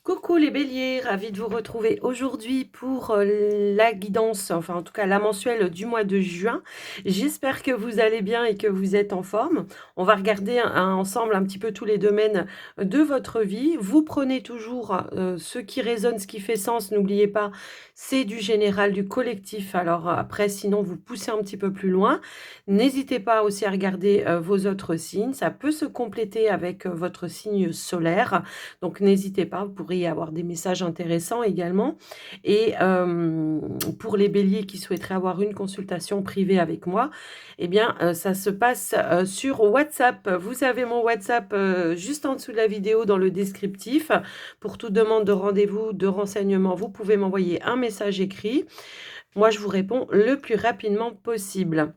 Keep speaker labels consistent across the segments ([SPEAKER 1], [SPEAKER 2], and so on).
[SPEAKER 1] Coucou les béliers, ravi de vous retrouver aujourd'hui pour la guidance, enfin en tout cas la mensuelle du mois de juin. J'espère que vous allez bien et que vous êtes en forme. On va regarder ensemble un petit peu tous les domaines de votre vie. Vous prenez toujours ce qui résonne, ce qui fait sens. N'oubliez pas, c'est du général, du collectif. Alors après, sinon vous poussez un petit peu plus loin. N'hésitez pas aussi à regarder vos autres signes. Ça peut se compléter avec votre signe solaire. Donc n'hésitez pas, vous pourrez y avoir des messages intéressants également. Et pour les béliers qui souhaiteraient avoir une consultation privée avec moi, eh bien ça se passe sur WhatsApp. Vous avez mon WhatsApp juste en dessous de la vidéo dans le descriptif. Pour toute demande de rendez-vous, de renseignements, vous pouvez m'envoyer un message écrit. Moi, je vous réponds le plus rapidement possible.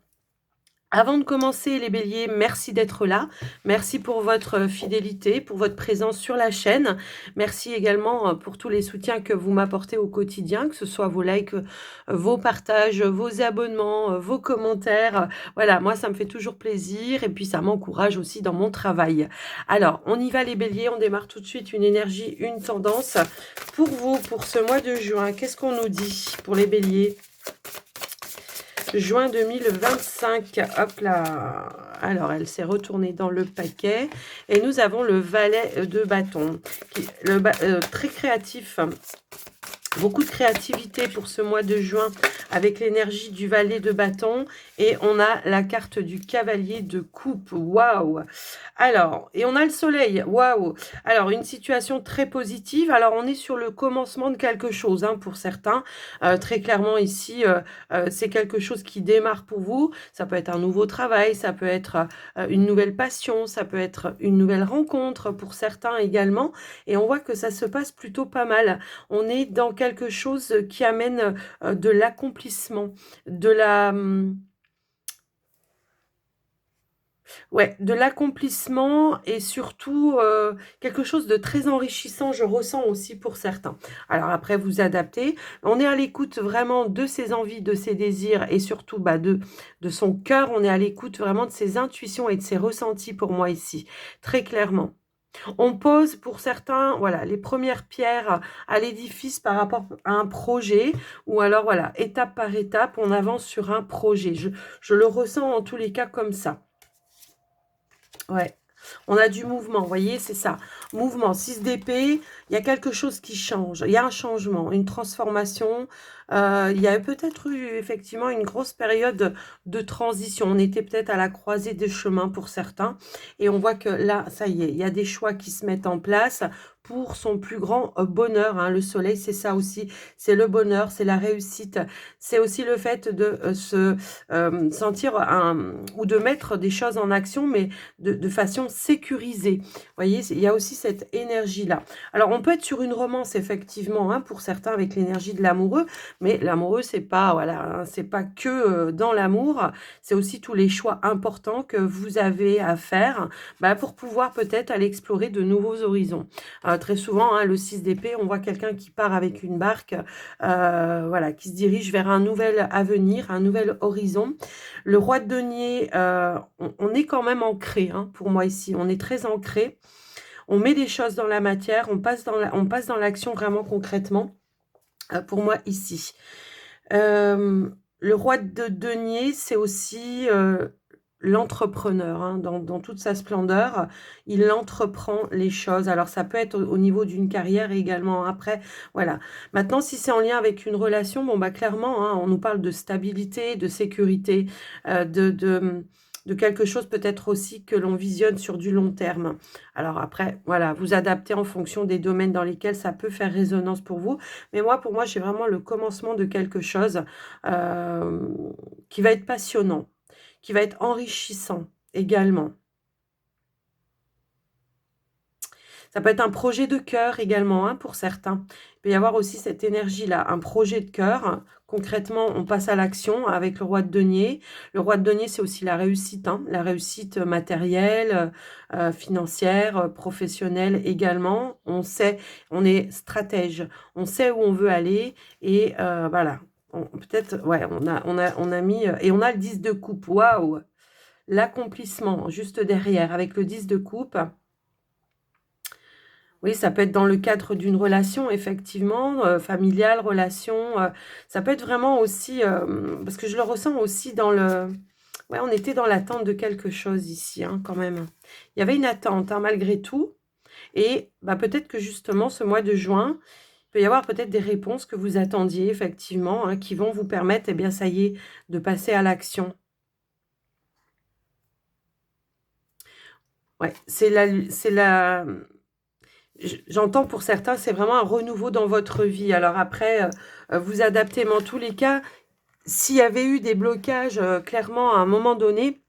[SPEAKER 1] Avant de commencer les béliers, merci d'être là. Merci pour votre fidélité, pour votre présence sur la chaîne. Merci également pour tous les soutiens que vous m'apportez au quotidien, que ce soit vos likes, vos partages, vos abonnements, vos commentaires. Voilà, moi ça me fait toujours plaisir et puis ça m'encourage aussi dans mon travail. Alors, on y va les béliers, on démarre tout de suite une énergie, une tendance. Pour vous, pour ce mois de juin, qu'est-ce qu'on nous dit pour les béliers ? Juin 2025, hop là. Alors, elle s'est retournée dans le paquet. Et nous avons le valet de bâton. Très créatif. Beaucoup de créativité pour ce mois de juin avec l'énergie du valet de bâton. Et on a la carte du cavalier de coupe. Waouh! Alors, et on a le soleil. Waouh! Alors, une situation très positive. Alors, on est sur le commencement de quelque chose hein, pour certains. Très clairement, ici, c'est quelque chose qui démarre pour vous. Ça peut être un nouveau travail, ça peut être une nouvelle passion, ça peut être une nouvelle rencontre pour certains également. Et on voit que ça se passe plutôt pas mal. On est dans quelque chose qui amène de l'accomplissement, de la... Ouais, de l'accomplissement et surtout quelque chose de très enrichissant, je ressens aussi pour certains. Alors après, vous adaptez. On est à l'écoute vraiment de ses envies, de ses désirs et surtout de son cœur. On est à l'écoute vraiment de ses intuitions et de ses ressentis pour moi ici, très clairement. On pose pour certains, voilà, les premières pierres à l'édifice par rapport à un projet ou alors, voilà, étape par étape, on avance sur un projet. Je le ressens en tous les cas comme ça. Ouais, on a du mouvement, vous voyez, c'est ça. Mouvement, 6 d'épée, il y a quelque chose qui change. Il y a un changement, une transformation. Il y a peut-être eu effectivement une grosse période de transition. On était peut-être à la croisée des chemins pour certains. Et on voit que là, ça y est, il y a des choix qui se mettent en place pour son plus grand bonheur. Hein. Le soleil, c'est ça aussi. C'est le bonheur, c'est la réussite. C'est aussi le fait de se sentir ou de mettre des choses en action, mais de façon sécurisée. Vous voyez, il y a aussi cette énergie-là. Alors, on peut être sur une romance, effectivement, hein, pour certains, avec l'énergie de l'amoureux, mais l'amoureux, c'est pas, voilà, hein, c'est pas que dans l'amour, c'est aussi tous les choix importants que vous avez à faire pour pouvoir peut-être aller explorer de nouveaux horizons. Très souvent, hein, le 6 d'épée, on voit quelqu'un qui part avec une barque, voilà, qui se dirige vers un nouvel avenir, un nouvel horizon. Le roi de denier, on est quand même ancré, hein, pour moi ici, on est très ancré. On met des choses dans la matière, on passe dans l'action vraiment concrètement, pour moi ici. Le roi de denier, c'est aussi l'entrepreneur, hein, dans toute sa splendeur. Il entreprend les choses. Alors, ça peut être au niveau d'une carrière également. Après, voilà. Maintenant, si c'est en lien avec une relation, bon, clairement, hein, on nous parle de stabilité, de sécurité, de quelque chose peut-être aussi que l'on visionne sur du long terme. Alors après, voilà, vous adaptez en fonction des domaines dans lesquels ça peut faire résonance pour vous. Mais moi, pour moi, j'ai vraiment le commencement de quelque chose euh, qui va être passionnant, qui va être enrichissant également. Ça peut être un projet de cœur également, hein, pour certains. Il peut y avoir aussi cette énergie-là, un projet de cœur. Concrètement, on passe à l'action avec le roi de denier. Le roi de denier, c'est aussi la réussite, hein, la réussite matérielle, financière, professionnelle également. On sait, on est stratège, on sait où on veut aller et voilà. Peut-être, ouais, on a mis, et on a le 10 de coupe, waouh! L'accomplissement juste derrière avec le 10 de coupe. Oui, ça peut être dans le cadre d'une relation, effectivement, familiale, relation. Ça peut être vraiment aussi, parce que je le ressens aussi dans le... Ouais, on était dans l'attente de quelque chose ici, hein, quand même. Il y avait une attente, hein, malgré tout. Et bah, peut-être que justement, ce mois de juin, il peut y avoir peut-être des réponses que vous attendiez, effectivement, hein, qui vont vous permettre, eh bien, ça y est, de passer à l'action. Ouais, j'entends pour certains, c'est vraiment un renouveau dans votre vie. Alors après, vous adaptez, mais en tous les cas, s'il y avait eu des blocages, clairement, à un moment donné,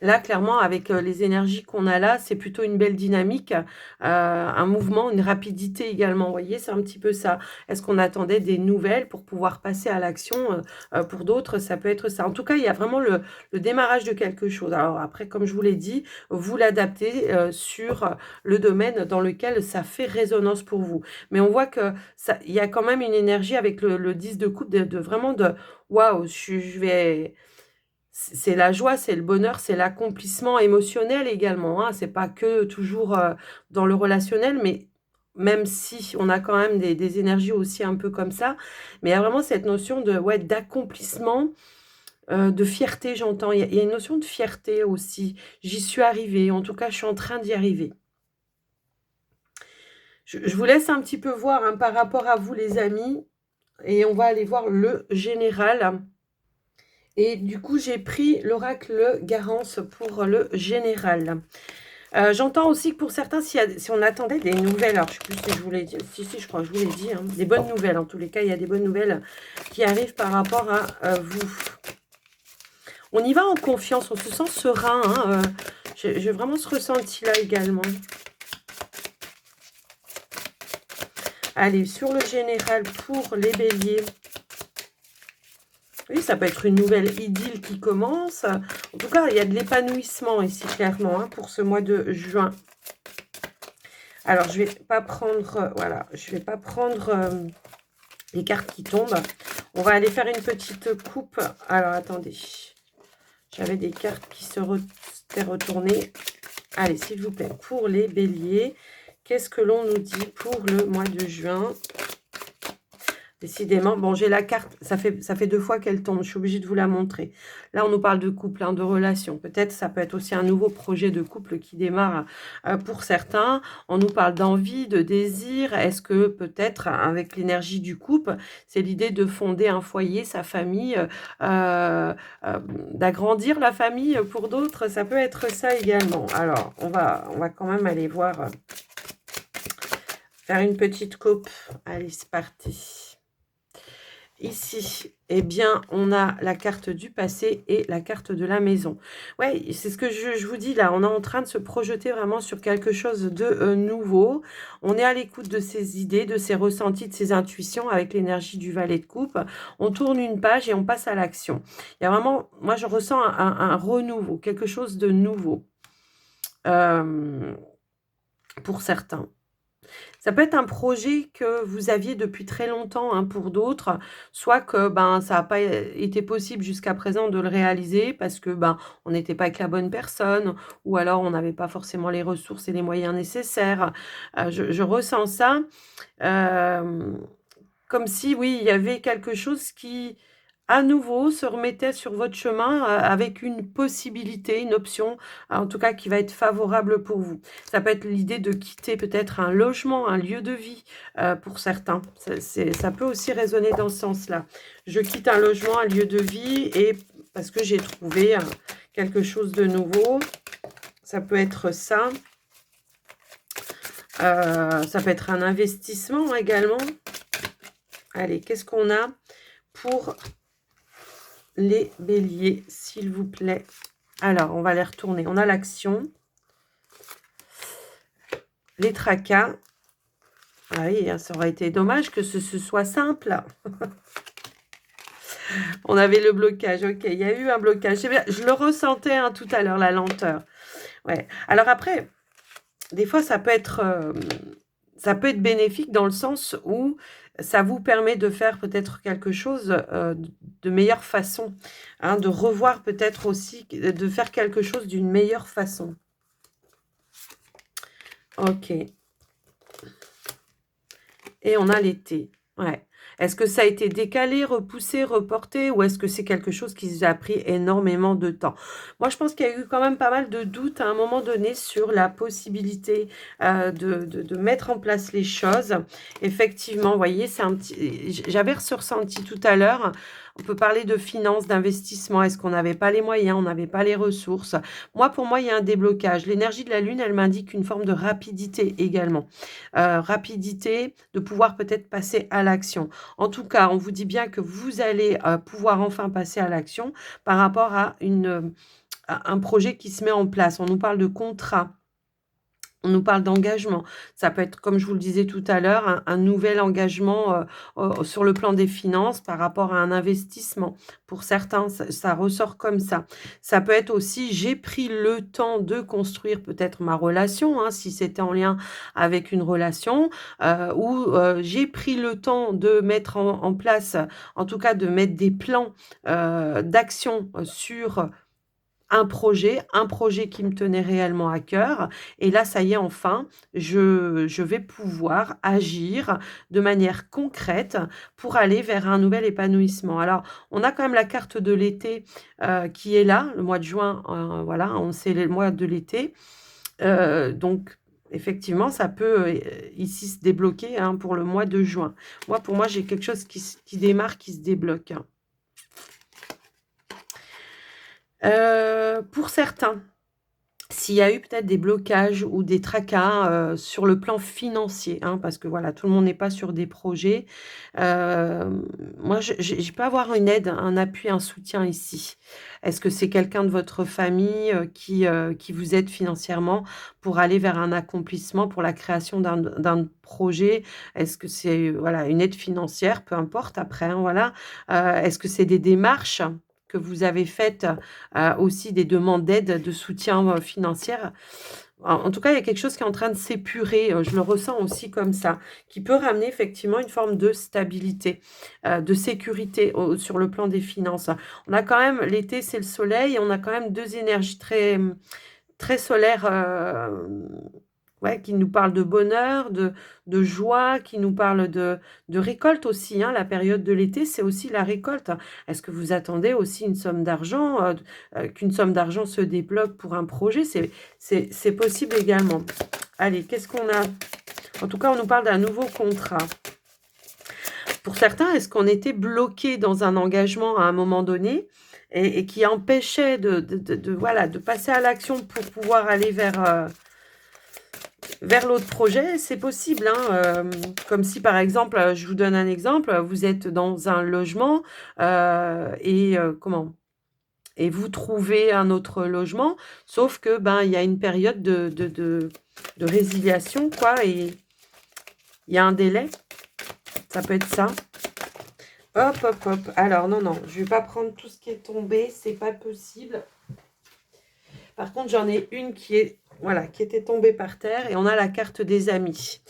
[SPEAKER 1] là, clairement, avec les énergies qu'on a là, c'est plutôt une belle dynamique, un mouvement, une rapidité également. Vous voyez, c'est un petit peu ça. Est-ce qu'on attendait des nouvelles pour pouvoir passer à l'action? Pour d'autres, ça peut être ça. En tout cas, il y a vraiment le démarrage de quelque chose. Alors après, comme je vous l'ai dit, vous l'adaptez sur le domaine dans lequel ça fait résonance pour vous. Mais on voit que ça, il y a quand même une énergie avec le 10 de coupe de vraiment de waouh, je vais... C'est la joie, c'est le bonheur, c'est l'accomplissement émotionnel également, hein. C'est pas que toujours, dans le relationnel, mais même si on a quand même des énergies aussi un peu comme ça, mais il y a vraiment cette notion de ouais, d'accomplissement, de fierté, j'entends. Il y a une notion de fierté aussi. J'y suis arrivée, en tout cas, je suis en train d'y arriver. Je vous laisse un petit peu voir, hein, par rapport à vous les amis, et on va aller voir le général. Et du coup, j'ai pris l'oracle Garance pour le général. J'entends aussi que pour certains, si on attendait des nouvelles, alors je ne sais plus si je vous l'ai dit, si, je crois que je vous l'ai dit, hein, des bonnes nouvelles, en tous les cas, il y a des bonnes nouvelles qui arrivent par rapport à vous. On y va en confiance, on se sent serein, hein, j'ai vraiment ce ressenti-là également. Allez, sur le général pour les béliers. Oui, ça peut être une nouvelle idylle qui commence. En tout cas, il y a de l'épanouissement ici, clairement, hein, pour ce mois de juin. Alors, je ne vais pas prendre, voilà, je vais pas prendre les cartes qui tombent. On va aller faire une petite coupe. Alors, attendez. J'avais des cartes qui s'étaient retournées. Allez, s'il vous plaît, pour les béliers, qu'est-ce que l'on nous dit pour le mois de juin ? Décidément, bon, j'ai la carte, ça fait 2 fois qu'elle tombe, je suis obligée de vous la montrer. Là, on nous parle de couple, hein, de relation. Peut-être, ça peut être aussi un nouveau projet de couple qui démarre pour certains. On nous parle d'envie, de désir. Est-ce que peut-être, avec l'énergie du couple, c'est l'idée de fonder un foyer, sa famille, d'agrandir la famille pour d'autres? Ça peut être ça également. Alors, on va quand même aller voir, faire une petite coupe. Allez, c'est parti. Ici, eh bien, on a la carte du passé et la carte de la maison. Ouais, c'est ce que je vous dis là. On est en train de se projeter vraiment sur quelque chose de nouveau. On est à l'écoute de ses idées, de ses ressentis, de ses intuitions avec l'énergie du valet de coupe. On tourne une page et on passe à l'action. Il y a vraiment, moi, je ressens un renouveau, quelque chose de nouveau pour certains. Ça peut être un projet que vous aviez depuis très longtemps, hein, pour d'autres, soit que ben, ça n'a pas été possible jusqu'à présent de le réaliser parce que ben, on n'était pas avec la bonne personne ou alors on n'avait pas forcément les ressources et les moyens nécessaires. Je ressens ça comme si, oui, il y avait quelque chose qui, à nouveau, se remettait sur votre chemin avec une possibilité, une option, en tout cas qui va être favorable pour vous. Ça peut être l'idée de quitter peut-être un logement, un lieu de vie pour certains. Ça peut aussi résonner dans ce sens-là. Je quitte un logement, un lieu de vie et parce que j'ai trouvé quelque chose de nouveau. Ça peut être ça. Ça peut être un investissement également. Allez, qu'est-ce qu'on a pour les béliers, s'il vous plaît? Alors, on va les retourner. On a l'action. Les tracas. Ah oui, ça aurait été dommage que ce soit simple. On avait le blocage. Ok, il y a eu un blocage. Je le ressentais tout à l'heure, la lenteur. Ouais. Alors après, des fois, ça peut être bénéfique dans le sens où ça vous permet de faire peut-être quelque chose de meilleure façon, hein, de revoir peut-être aussi, de faire quelque chose d'une meilleure façon. Ok. Et on a l'été. Ouais. Est-ce que ça a été décalé, repoussé, reporté ou est-ce que c'est quelque chose qui vous a pris énormément de temps? Moi, je pense qu'il y a eu quand même pas mal de doutes à un moment donné sur la possibilité de mettre en place les choses. Effectivement, vous voyez, c'est un petit. J'avais ressenti tout à l'heure. On peut parler de finances, d'investissement. Est-ce qu'on n'avait pas les moyens, on n'avait pas les ressources? Moi, pour moi, il y a un déblocage. L'énergie de la Lune, elle m'indique une forme de rapidité également. Rapidité, de pouvoir peut-être passer à l'action. En tout cas, on vous dit bien que vous allez pouvoir enfin passer à l'action par rapport à un projet qui se met en place. On nous parle de contrat. On nous parle d'engagement. Ça peut être, comme je vous le disais tout à l'heure, un nouvel engagement sur le plan des finances par rapport à un investissement. Pour certains, ça ressort comme ça. Ça peut être aussi, j'ai pris le temps de construire peut-être ma relation, hein, si c'était en lien avec une relation, ou j'ai pris le temps de mettre en place, en tout cas de mettre des plans d'action sur un projet qui me tenait réellement à cœur et là, ça y est, enfin, je vais pouvoir agir de manière concrète pour aller vers un nouvel épanouissement. Alors, on a quand même la carte de l'été, qui est là, le mois de juin, voilà, on sait le mois de l'été, donc effectivement, ça peut, ici se débloquer, hein, pour le mois de juin. Moi, pour moi, j'ai quelque chose qui démarre, qui se débloque, hein. Pour certains, s'il y a eu peut-être des blocages ou des tracas, sur le plan financier, hein, parce que voilà, tout le monde n'est pas sur des projets. Moi, je peux avoir une aide, un appui, un soutien ici. Est-ce que c'est quelqu'un de votre famille, qui vous aide financièrement pour aller vers un accomplissement, pour la création d'un projet? Est-ce que c'est, voilà, une aide financière? Peu importe après, hein, voilà. Est-ce que c'est des démarches que vous avez faites, aussi des demandes d'aide, de soutien, financière. En tout cas, il y a quelque chose qui est en train de s'épurer, je le ressens aussi comme ça, qui peut ramener effectivement une forme de stabilité, de sécurité sur le plan des finances. On a quand même l'été, c'est le soleil, on a quand même 2 énergies très, très solaires, ouais, qui nous parlent de bonheur, de joie, qui nous parlent de récolte aussi, hein. La période de l'été, c'est aussi la récolte. Est-ce que vous attendez aussi une somme d'argent, qu'une somme d'argent se débloque pour un projet? C'est possible également. Allez, qu'est-ce qu'on a? En tout cas, on nous parle d'un nouveau contrat. Pour certains, est-ce qu'on était bloqué dans un engagement à un moment donné et qui empêchait voilà, de passer à l'action pour pouvoir aller vers l'autre projet? C'est possible, hein, comme si, par exemple, je vous donne un exemple, vous êtes dans un logement, comment? Et vous trouvez un autre logement, sauf que, ben, il y a une période de résiliation, quoi, et il y a un délai. Ça peut être ça. Hop, hop, hop. Alors, non, non, je vais pas prendre tout ce qui est tombé, c'est pas possible. Par contre, j'en ai une qui est, voilà, qui était tombée par terre et on a la carte des amis.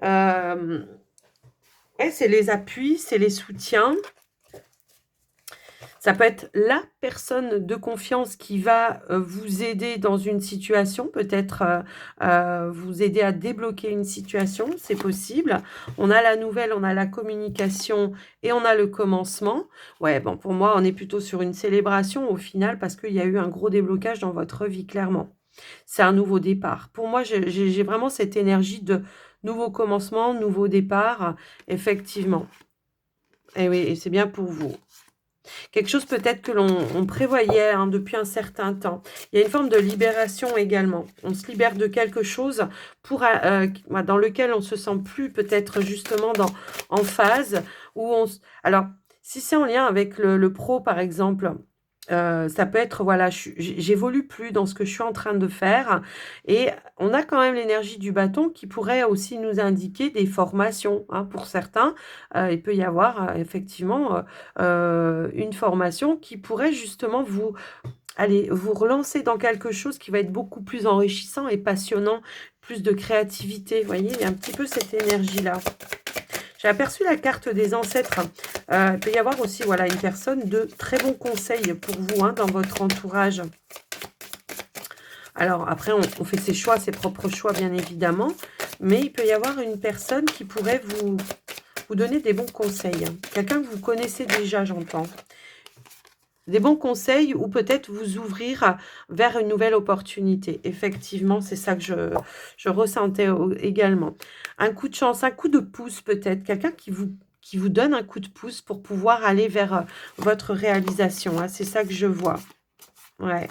[SPEAKER 1] Ouais, c'est les appuis, c'est les soutiens. Ça peut être la personne de confiance qui va vous aider dans une situation, peut-être vous aider à débloquer une situation, c'est possible. On a la nouvelle, on a la communication et on a le commencement. Ouais, bon, pour moi, on est plutôt sur une célébration au final parce qu'il y a eu un gros déblocage dans votre vie, clairement. C'est un nouveau départ. Pour moi, j'ai vraiment cette énergie de nouveau commencement, nouveau départ, effectivement. Et oui, et c'est bien pour vous. Quelque chose peut-être que l'on prévoyait, hein, depuis un certain temps. Il y a une forme de libération également. On se libère de quelque chose dans lequel on ne se sent plus peut-être justement en phase. Alors, si c'est en lien avec le pro, par exemple, ça peut être, voilà, j'évolue plus dans ce que je suis en train de faire et on a quand même l'énergie du bâton qui pourrait aussi nous indiquer des formations, hein, pour certains. Il peut y avoir effectivement une formation qui pourrait justement vous relancer dans quelque chose qui va être beaucoup plus enrichissant et passionnant, plus de créativité. Vous voyez, il y a un petit peu cette énergie-là. J'ai aperçu la carte des ancêtres. Il peut y avoir aussi, voilà, une personne de très bons conseils pour vous, hein, dans votre entourage. Alors, après, on fait ses choix, ses propres choix, bien évidemment. mais il peut y avoir une personne qui pourrait vous donner des bons conseils. Quelqu'un que vous connaissez déjà, j'entends. Des bons conseils ou peut-être vous ouvrir vers une nouvelle opportunité. Effectivement, c'est ça que je ressentais également. Un coup de chance, un coup de pouce peut-être. Quelqu'un qui vous donne un coup de pouce pour pouvoir aller vers votre réalisation. Hein. C'est ça que je vois. Ouais.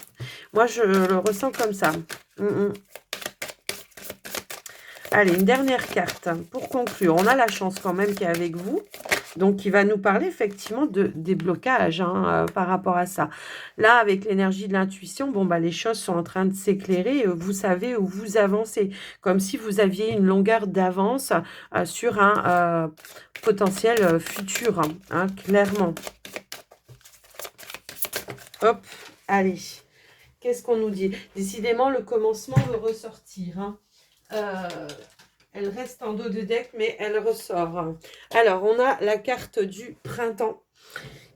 [SPEAKER 1] Moi, je le ressens comme ça. Allez, une dernière carte pour conclure. On a la chance quand même qui est avec vous. Donc, il va nous parler effectivement de déblocage par rapport à ça. Là, avec l'énergie de l'intuition, bon, bah, les choses sont en train de s'éclairer. Vous savez où vous avancez. Comme si vous aviez une longueur d'avance sur un potentiel futur, hein, clairement. Hop, allez. Qu'est-ce qu'on nous dit? Décidément, le commencement veut ressortir. Hein. Elle reste en dos de deck, mais elle ressort. Alors, on a la carte du printemps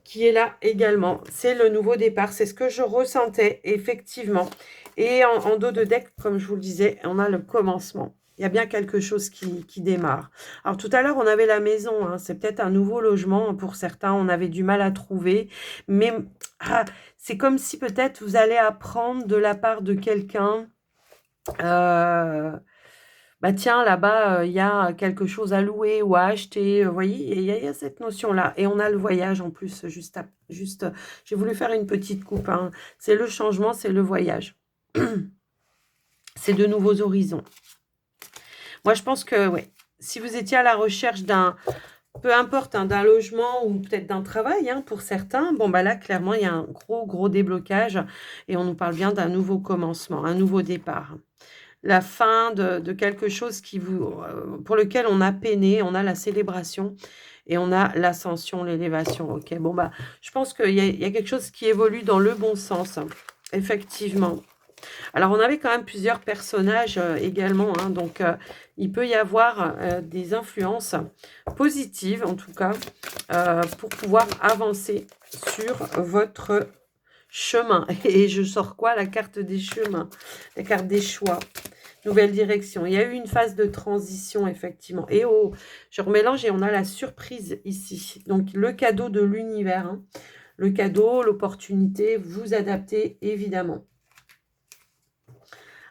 [SPEAKER 1] qui est là également. C'est le nouveau départ. C'est ce que je ressentais, effectivement. Et en dos de deck, comme je vous le disais, on a le commencement. Il y a bien quelque chose qui démarre. Alors, tout à l'heure, on avait la maison. Hein. C'est peut-être un nouveau logement pour certains. On avait du mal à trouver. Mais c'est comme si peut-être vous allez apprendre de la part de quelqu'un... bah tiens, là-bas, il y a quelque chose à louer ou à acheter. Vous voyez, il y a cette notion-là. Et on a le voyage en plus, juste j'ai voulu faire une petite coupe. Hein. C'est le changement, c'est le voyage. C'est de nouveaux horizons. Moi, je pense que, ouais, si vous étiez à la recherche d'un, peu importe, hein, d'un logement ou peut-être d'un travail, hein, pour certains, bon, bah là, clairement, il y a un gros déblocage. Et on nous parle bien d'un nouveau commencement, un nouveau départ. La fin de quelque chose pour lequel on a peiné, on a la célébration et on a l'ascension, l'élévation. Ok, bon, bah, je pense qu'il y a quelque chose qui évolue dans le bon sens, effectivement. Alors, on avait quand même plusieurs personnages également, hein, donc il peut y avoir des influences positives, en tout cas, pour pouvoir avancer sur votre chemin. Et je sors quoi? La carte des chemins, la carte des choix. Nouvelle direction. Il y a eu une phase de transition, effectivement. Et oh, je remélange et on a la surprise ici. Donc, le cadeau de l'univers. Hein. Le cadeau, l'opportunité, vous adaptez, évidemment.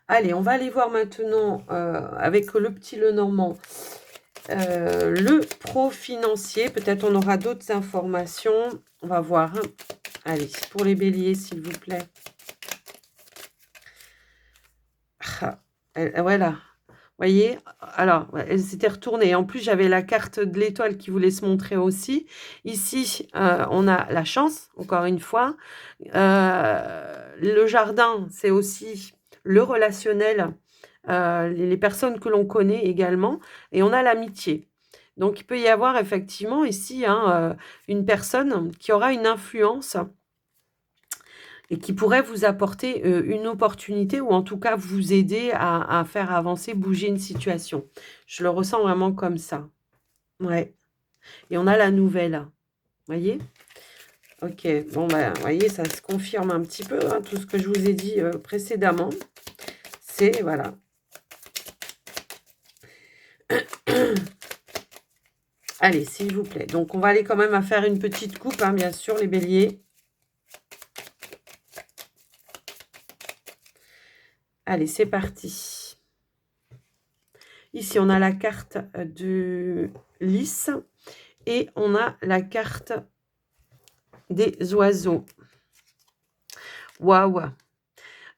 [SPEAKER 1] Allez, on va aller voir maintenant, avec le petit Lenormand, le pro financier. Peut-être on aura d'autres informations. On va voir. Hein. Allez, pour les béliers, s'il vous plaît. Voilà. Voyez, alors, elle s'était retournée. En plus, j'avais la carte de l'étoile qui voulait se montrer aussi. Ici, on a la chance, encore une fois. Le jardin, c'est aussi le relationnel, les personnes que l'on connaît également. Et on a l'amitié. Donc, il peut y avoir effectivement ici hein, une personne qui aura une influence et qui pourrait vous apporter une opportunité ou en tout cas vous aider à faire avancer, bouger une situation. Je le ressens vraiment comme ça. Ouais. Et on a la nouvelle. Voyez? Ok. Bon, ben, voyez, ça se confirme un petit peu, hein, tout ce que je vous ai dit précédemment. C'est, voilà. Allez, s'il vous plaît. Donc, on va aller quand même à faire une petite coupe, hein, bien sûr, les béliers. Allez, c'est parti. Ici, on a la carte de lys et on a la carte des oiseaux. Waouh!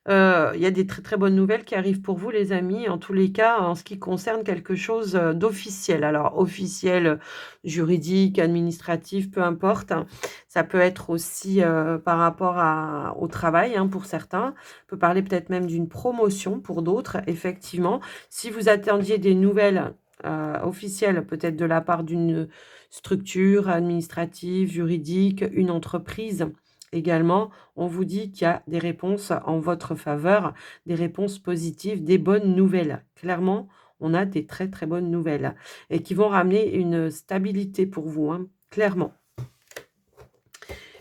[SPEAKER 1] Il y a des très, très bonnes nouvelles qui arrivent pour vous, les amis. En tous les cas, en ce qui concerne quelque chose d'officiel. Alors, officiel, juridique, administratif, peu importe. Hein. Ça peut être aussi par rapport au travail, hein, pour certains. On peut parler peut-être même d'une promotion pour d'autres, effectivement. Si vous attendiez des nouvelles officielles, peut-être de la part d'une structure administrative, juridique, une entreprise, également, on vous dit qu'il y a des réponses en votre faveur, des réponses positives, des bonnes nouvelles. Clairement, on a des très très bonnes nouvelles et qui vont ramener une stabilité pour vous, hein, clairement.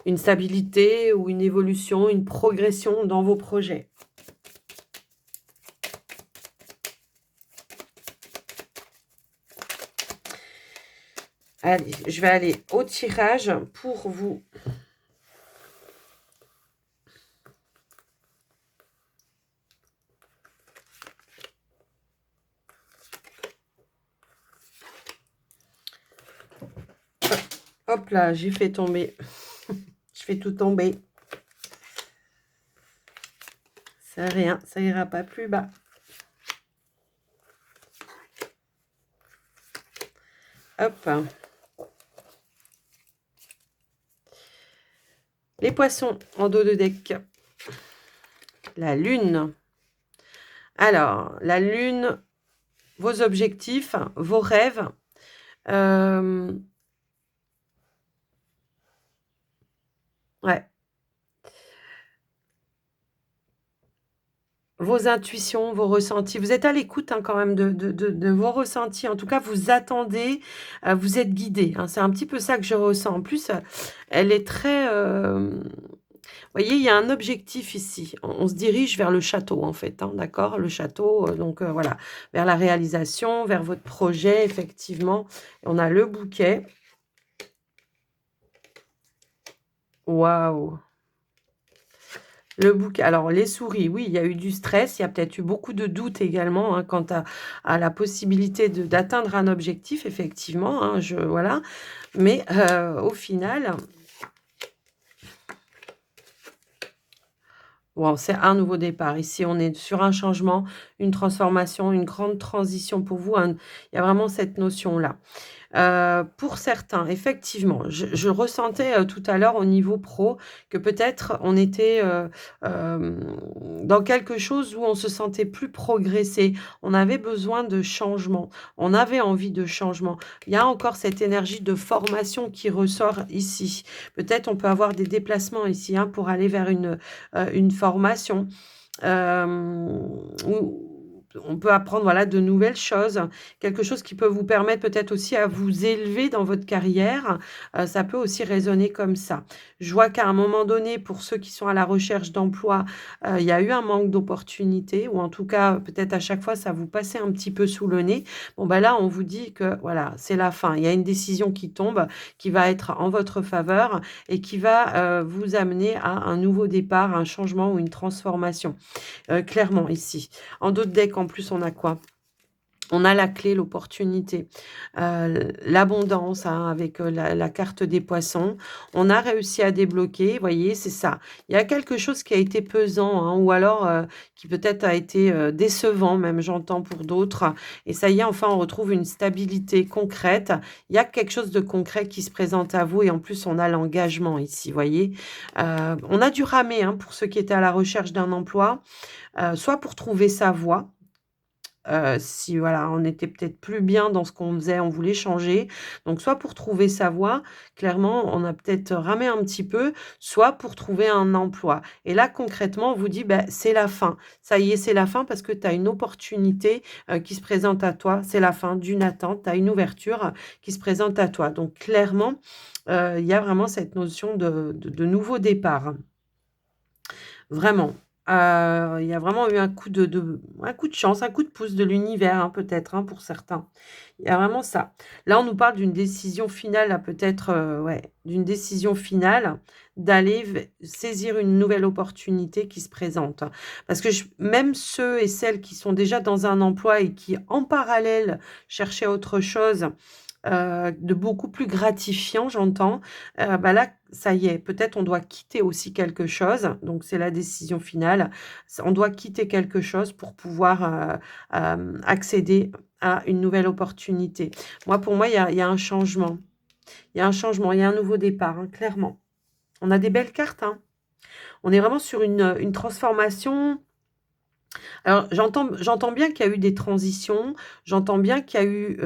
[SPEAKER 1] Une stabilité ou une évolution, une progression dans vos projets. Allez, je vais aller au tirage pour vous. Hop là, j'ai fait tomber. Je fais tout tomber. C'est rien, ça ira pas plus bas. Hop. Les poissons en dos de deck. La lune. Alors, la lune, vos objectifs, vos rêves. Ouais. Vos intuitions, vos ressentis. Vous êtes à l'écoute hein, quand même de vos ressentis. En tout cas, vous attendez, vous êtes guidé. Hein. C'est un petit peu ça que je ressens. En plus, elle est très... Vous voyez, il y a un objectif ici. On se dirige vers le château, en fait. Hein, d'accord. Le château, donc voilà. Vers la réalisation, vers votre projet, effectivement. On a le bouquet. Waouh! Le bouquet. Alors, les souris, oui, il y a eu du stress. Il y a peut-être eu beaucoup de doutes également hein, quant à la possibilité d'atteindre un objectif, effectivement. Hein, voilà. Mais au final, wow, c'est un nouveau départ. Ici, on est sur un changement, une transformation, une grande transition pour vous. Hein. Il y a vraiment cette notion-là. Pour certains, effectivement, je ressentais, tout à l'heure au niveau pro que peut-être on était, dans quelque chose où on se sentait plus progresser. On avait besoin de changement. On avait envie de changement. Il y a encore cette énergie de formation qui ressort ici. Peut-être on peut avoir des déplacements ici, hein, pour aller vers une formation. Ou on peut apprendre voilà, de nouvelles choses, quelque chose qui peut vous permettre peut-être aussi à vous élever dans votre carrière. Ça peut aussi résonner comme ça. Je vois qu'à un moment donné, pour ceux qui sont à la recherche d'emploi, il y a eu un manque d'opportunités, ou en tout cas, peut-être à chaque fois, ça vous passait un petit peu sous le nez. Bon, ben là, on vous dit que voilà, c'est la fin. Il y a une décision qui tombe, qui va être en votre faveur et qui va vous amener à un nouveau départ, un changement ou une transformation. Clairement, ici. En d'autres decks, en plus, on a quoi? On a la clé, l'opportunité, l'abondance hein, avec la carte des poissons. On a réussi à débloquer, vous voyez, c'est ça. Il y a quelque chose qui a été pesant hein, ou alors qui peut-être a été décevant, même j'entends pour d'autres. Et ça y est, enfin, on retrouve une stabilité concrète. Il y a quelque chose de concret qui se présente à vous et en plus, on a l'engagement ici, vous voyez. On a dû ramer hein, pour ceux qui étaient à la recherche d'un emploi, soit pour trouver sa voie, si voilà, on était peut-être plus bien dans ce qu'on faisait, on voulait changer. Donc soit pour trouver sa voie, clairement, on a peut-être ramé un petit peu, soit pour trouver un emploi. Et là, concrètement, on vous dit, ben c'est la fin. Ça y est, c'est la fin parce que tu as une opportunité qui se présente à toi. C'est la fin d'une attente, tu as une ouverture qui se présente à toi. Donc clairement, il y a vraiment cette notion de nouveau départ. Vraiment. Il y a vraiment eu un coup un coup de chance, un coup de pouce de l'univers, hein, peut-être, hein, pour certains. Il y a vraiment ça. Là, on nous parle d'une décision finale, là, peut-être, ouais, d'une décision finale d'aller saisir une nouvelle opportunité qui se présente. Parce que même ceux et celles qui sont déjà dans un emploi et qui, en parallèle, cherchaient autre chose, de beaucoup plus gratifiant, j'entends. Bah là, ça y est, peut-être on doit quitter aussi quelque chose, donc c'est la décision finale. On doit quitter quelque chose pour pouvoir accéder à une nouvelle opportunité. Moi, pour moi, il y a un changement. Il y a un changement, il y a un nouveau départ, hein, clairement. On a des belles cartes, hein. On est vraiment sur une transformation. Alors, j'entends bien qu'il y a eu des transitions, j'entends bien qu'il y a eu,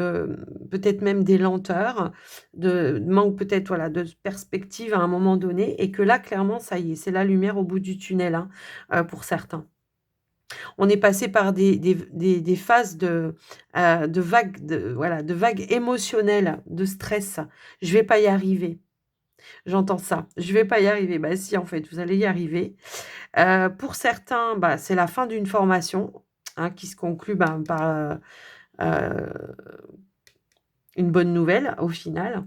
[SPEAKER 1] peut-être même des lenteurs, de manque peut-être, voilà, de perspective à un moment donné et que là, clairement, ça y est, c'est la lumière au bout du tunnel, hein, pour certains. On est passé par des phases de vagues voilà, de vagues émotionnelles, de stress. «Je vais pas y arriver». J'entends ça. «Je vais pas y arriver». Bah si, en fait, vous allez y arriver. Pour certains, bah, c'est la fin d'une formation, hein, qui se conclut, ben, par, heu une bonne nouvelle au final.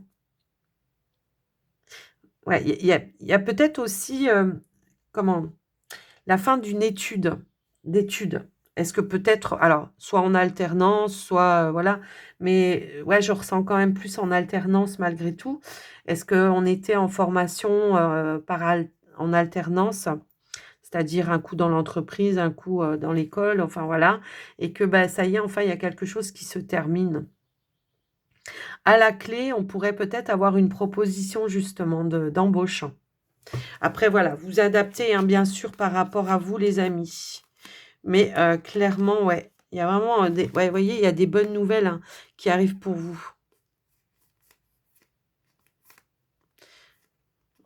[SPEAKER 1] Ouais, il y a peut-être aussi, comment? La fin d'une d'études. Est-ce que peut-être alors soit en alternance, soit, voilà, mais ouais, je ressens quand même plus en alternance malgré tout. Est-ce qu'on était en formation, en alternance? C'est-à-dire un coup dans l'entreprise, un coup, dans l'école, enfin voilà, et que, bah, ça y est, enfin, il y a quelque chose qui se termine. À la clé, on pourrait peut-être avoir une proposition justement d'embauche. Après voilà, vous adaptez, hein, bien sûr par rapport à vous les amis. Mais clairement, ouais, il y a vraiment, des ouais, vous voyez, il y a des bonnes nouvelles, hein, qui arrivent pour vous.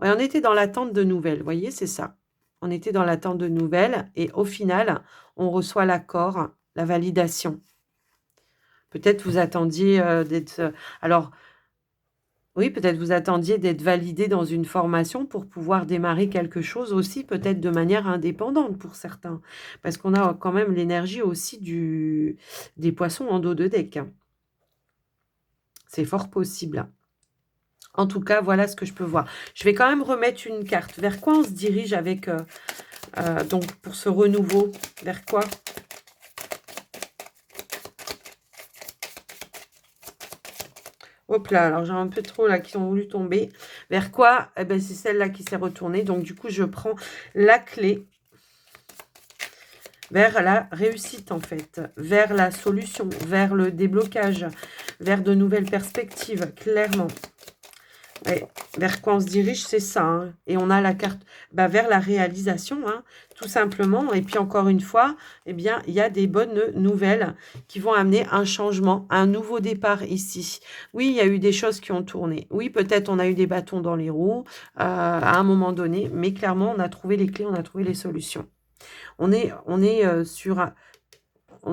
[SPEAKER 1] Ouais, on était dans l'attente de nouvelles, vous voyez, c'est ça. On était dans l'attente de nouvelles et au final, on reçoit l'accord, la validation. Peut-être vous attendiez, d'être, alors oui, peut-être vous attendiez d'être validé dans une formation pour pouvoir démarrer quelque chose aussi, peut-être de manière indépendante pour certains. Parce qu'on a quand même l'énergie aussi du des poissons en dos de deck, hein. C'est fort possible. En tout cas, voilà ce que je peux voir. Je vais quand même remettre une carte. Vers quoi on se dirige avec, donc pour ce renouveau? Vers quoi? Hop là, alors j'ai un peu trop là qui ont voulu tomber. Vers quoi? Eh ben, c'est celle-là qui s'est retournée. Donc du coup, je prends la clé vers la réussite en fait, vers la solution, vers le déblocage, vers de nouvelles perspectives, clairement. Ouais, vers quoi on se dirige, c'est ça, hein. Et on a la carte, bah, vers la réalisation, hein, tout simplement. Et puis encore une fois, eh bien, il y a des bonnes nouvelles qui vont amener un changement, un nouveau départ ici. Oui, il y a eu des choses qui ont tourné. Oui, peut-être on a eu des bâtons dans les roues à un moment donné, mais clairement, on a trouvé les clés, on a trouvé les solutions. On est on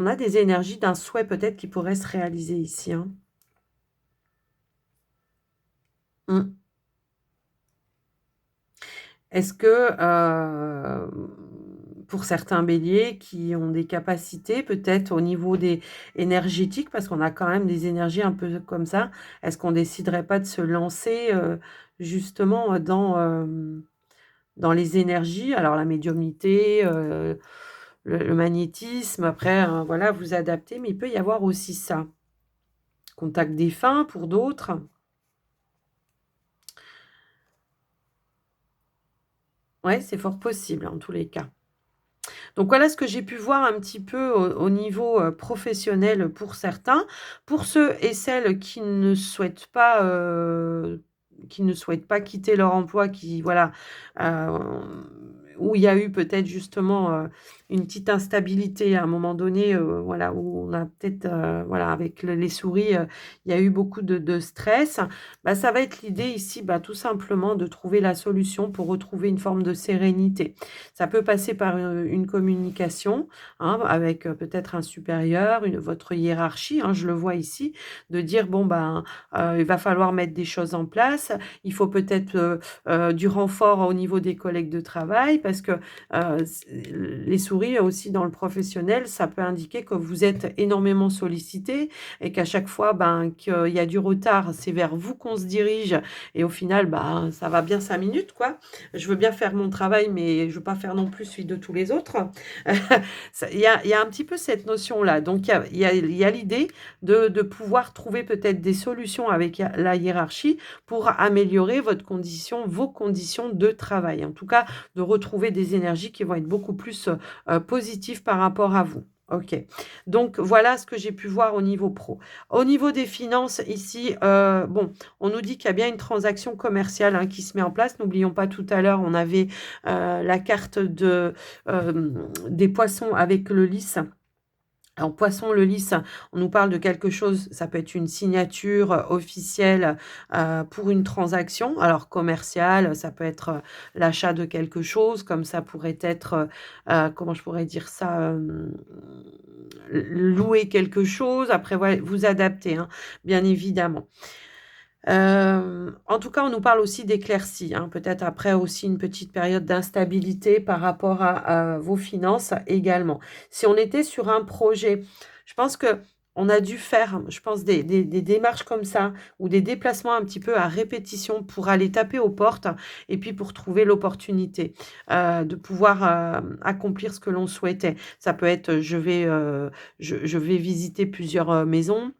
[SPEAKER 1] a des énergies d'un souhait peut-être qui pourrait se réaliser ici, hein. Mmh. Est-ce que, pour certains béliers qui ont des capacités peut-être au niveau des énergétiques, parce qu'on a quand même des énergies un peu comme ça, est-ce qu'on déciderait pas de se lancer, justement, dans les énergies? Alors la médiumnité, le magnétisme, après, voilà, vous adaptez, mais il peut y avoir aussi ça. Contact défunt pour d'autres. Ouais, c'est fort possible en tous les cas. Donc voilà ce que j'ai pu voir un petit peu au niveau, professionnel pour certains. Pour ceux et celles qui ne souhaitent pas quitter leur emploi, qui voilà, où il y a eu peut-être justement, une petite instabilité à un moment donné, voilà, où on a peut-être, voilà, avec les souris, il y a eu beaucoup de stress. Bah, ça va être l'idée ici, bah, tout simplement de trouver la solution pour retrouver une forme de sérénité. Ça peut passer par, une communication, hein, avec, peut-être un supérieur, votre hiérarchie, hein, je le vois ici, de dire: «Bon, ben, il va falloir mettre des choses en place. Il faut peut-être, du renfort au niveau des collègues de travail», parce que, les souris aussi dans le professionnel, ça peut indiquer que vous êtes énormément sollicité et qu'à chaque fois, ben, qu'il y a du retard, c'est vers vous qu'on se dirige et au final, bah, ça va bien 5 minutes, quoi. Je veux bien faire mon travail, mais je veux pas faire non plus celui de tous les autres. Ça il y a un petit peu cette notion-là. Donc il y a l'idée de pouvoir trouver peut-être des solutions avec la hiérarchie pour améliorer vos conditions de travail. En tout cas, de retrouver des énergies qui vont être beaucoup plus, positives par rapport à vous. OK. Donc voilà ce que j'ai pu voir au niveau pro. Au niveau des finances ici, bon, on nous dit qu'il y a bien une transaction commerciale, hein, qui se met en place. N'oublions pas tout à l'heure, on avait, la carte des poissons avec le lys. En poisson, le lys, on nous parle de quelque chose, ça peut être une signature, officielle, pour une transaction. Alors commerciale, ça peut être, l'achat de quelque chose, comme ça pourrait être, comment je pourrais dire ça? Louer quelque chose. Après ouais, vous adaptez, hein, bien évidemment. En tout cas, on nous parle aussi d'éclaircies, hein, peut-être après aussi une petite période d'instabilité par rapport à vos finances également. Si on était sur un projet, je pense que On a dû faire, je pense, des démarches comme ça ou des déplacements un petit peu à répétition pour aller taper aux portes et puis pour trouver l'opportunité, de pouvoir, accomplir ce que l'on souhaitait. Ça peut être, je vais visiter plusieurs, maisons,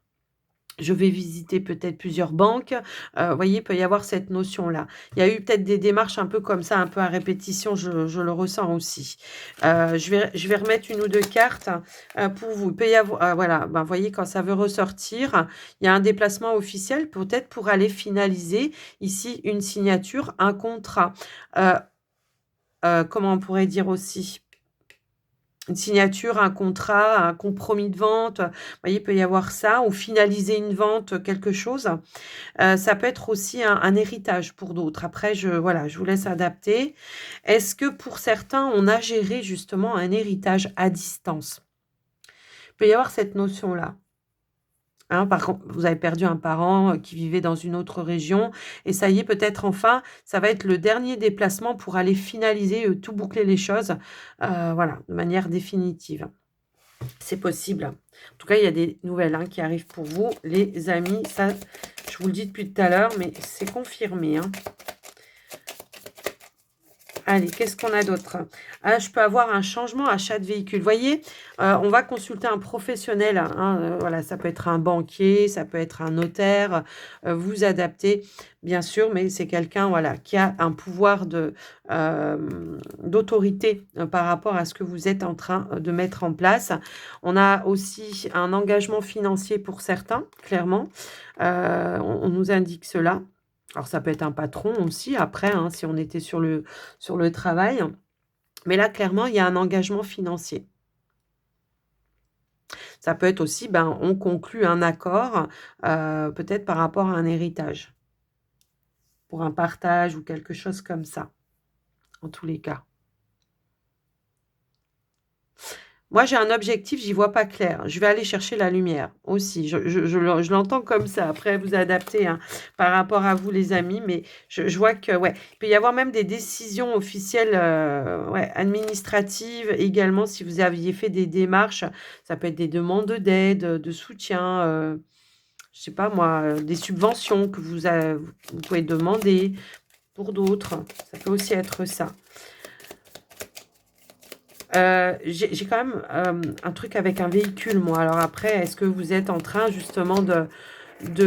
[SPEAKER 1] je vais visiter peut-être plusieurs banques, vous voyez, il peut y avoir cette notion-là. Il y a eu peut-être des démarches un peu comme ça, un peu à répétition, je le ressens aussi. Je vais remettre une ou 2 cartes, pour vous. Il peut y avoir voilà, ben, vous voyez quand ça veut ressortir, il y a un déplacement officiel, peut-être pour aller finaliser ici une signature, un contrat. Heu comment on pourrait dire aussi? Une signature, un contrat, un compromis de vente, vous voyez, il peut y avoir ça ou finaliser une vente, quelque chose. Ça peut être aussi un héritage pour d'autres. Après voilà, je vous laisse adapter. Est-ce que pour certains, on a géré justement un héritage à distance? Il peut y avoir cette notion-là, hein. Par contre, vous avez perdu un parent, qui vivait dans une autre région et ça y est, peut-être enfin, ça va être le dernier déplacement pour aller finaliser, tout boucler les choses, voilà, de manière définitive. C'est possible. En tout cas, il y a des nouvelles, hein, qui arrivent pour vous, les amis. Ça, je vous le dis depuis tout à l'heure, mais c'est confirmé, hein. Allez, qu'est-ce qu'on a d'autre? Ah, je peux avoir un changement, achat de véhicule. Vous voyez, on va consulter un professionnel, hein, voilà, ça peut être un banquier, ça peut être un notaire, vous adaptez, bien sûr, mais c'est quelqu'un, voilà, qui a un pouvoir d'autorité, par rapport à ce que vous êtes en train, de mettre en place. On a aussi un engagement financier pour certains, clairement, on nous indique cela. Alors ça peut être un patron aussi après, hein, si on était sur le travail. Mais là, clairement, il y a un engagement financier. Ça peut être aussi, ben, on conclut un accord, peut-être par rapport à un héritage, pour un partage ou quelque chose comme ça, en tous les cas. Moi, j'ai un objectif, j'y vois pas clair. Je vais aller chercher la lumière aussi. Je l'entends comme ça. Après, vous adaptez, hein, par rapport à vous, les amis. Mais je vois que, ouais, il peut y avoir même des décisions officielles, ouais, administratives également. Si vous aviez fait des démarches, ça peut être des demandes d'aide, de soutien, je sais pas moi, des subventions que vous pouvez demander pour d'autres. Ça peut aussi être ça. J'ai quand même, un truc avec un véhicule moi. Alors après, est-ce que vous êtes en train justement de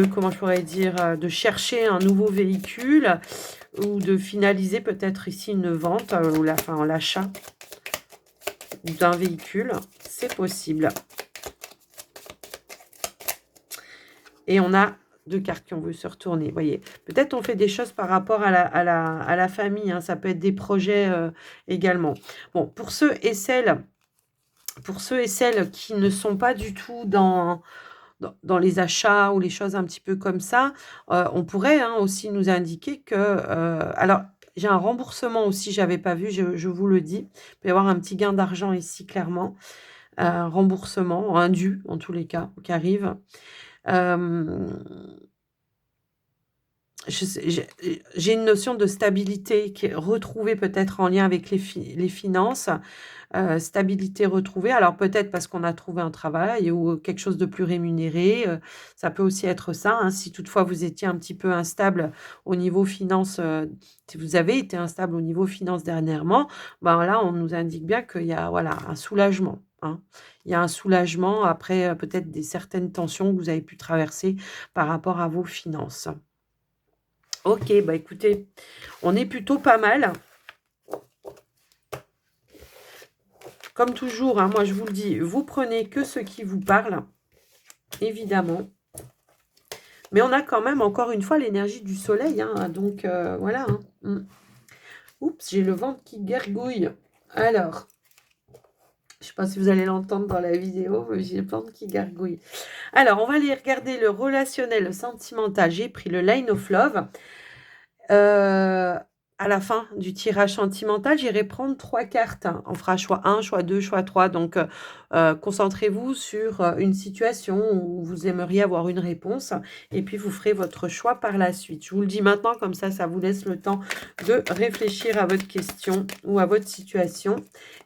[SPEAKER 1] comment je pourrais dire? De chercher un nouveau véhicule ou de finaliser peut-être ici une vente, ou l'achat d'un véhicule? C'est possible. Et on a 2 cartes qui ont voulu se retourner, vous voyez? Peut-être on fait des choses par rapport à la famille, hein, ça peut être des projets, également. Bon, pour ceux et celles qui ne sont pas du tout dans les achats ou les choses un petit peu comme ça, on pourrait, hein, aussi nous indiquer que, alors j'ai un remboursement aussi, j'avais pas vu, je vous le dis. Il peut y avoir un petit gain d'argent ici clairement, un remboursement, un dû en tous les cas qui arrive. Hem Je sais j'ai une notion de stabilité qui est retrouvée peut-être en lien avec les finances, stabilité retrouvée. Alors peut-être parce qu'on a trouvé un travail ou quelque chose de plus rémunéré, ça peut aussi être ça, hein. Si toutefois vous étiez un petit peu instable au niveau finances, si vous avez été instable au niveau finances dernièrement, ben là, on nous indique bien qu'il y a, voilà, un soulagement, hein. Il y a un soulagement après, peut-être des certaines tensions que vous avez pu traverser par rapport à vos finances. OK, bah, écoutez, on est plutôt pas mal. Comme toujours, hein, moi je vous le dis, vous prenez que ce qui vous parle, évidemment. Mais on a quand même encore une fois l'énergie du soleil, hein, donc voilà, hein. Oups, j'ai le ventre qui gargouille. Alors, je sais pas si vous allez l'entendre dans la vidéo, mais j'ai le ventre qui gargouille. Alors, on va aller regarder le relationnel, le sentimental. J'ai pris le Line of Love. À la fin du tirage sentimental, j'irai prendre 3 cartes, hein. On fera choix 1, choix 2, choix 3. Donc, concentrez-vous sur, une situation où vous aimeriez avoir une réponse et puis vous ferez votre choix par la suite. Je vous le dis maintenant, comme ça vous laisse le temps de réfléchir à votre question ou à votre situation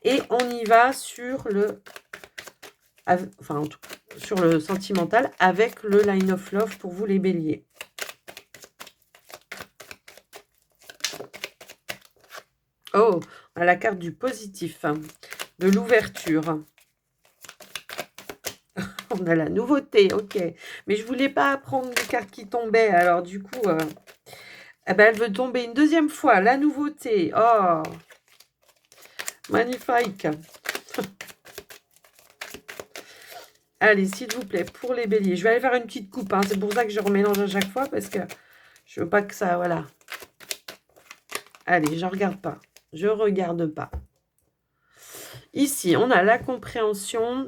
[SPEAKER 1] et on y va sur le enfin, en tout sur le sentimental, avec le Line of Love pour vous les béliers. Oh, on a la carte du positif, hein, de l'ouverture. On a la nouveauté, ok. Mais je voulais pas prendre les cartes qui tombaient, alors du coup, eh ben, elle veut tomber une deuxième fois. La nouveauté, oh, magnifique. Allez, s'il vous plaît, pour les béliers. Je vais aller faire une petite coupe, hein. C'est pour ça que je remélange à chaque fois, parce que je veux pas que ça, voilà. Allez, je regarde pas. Je regarde pas. Ici, on a la compréhension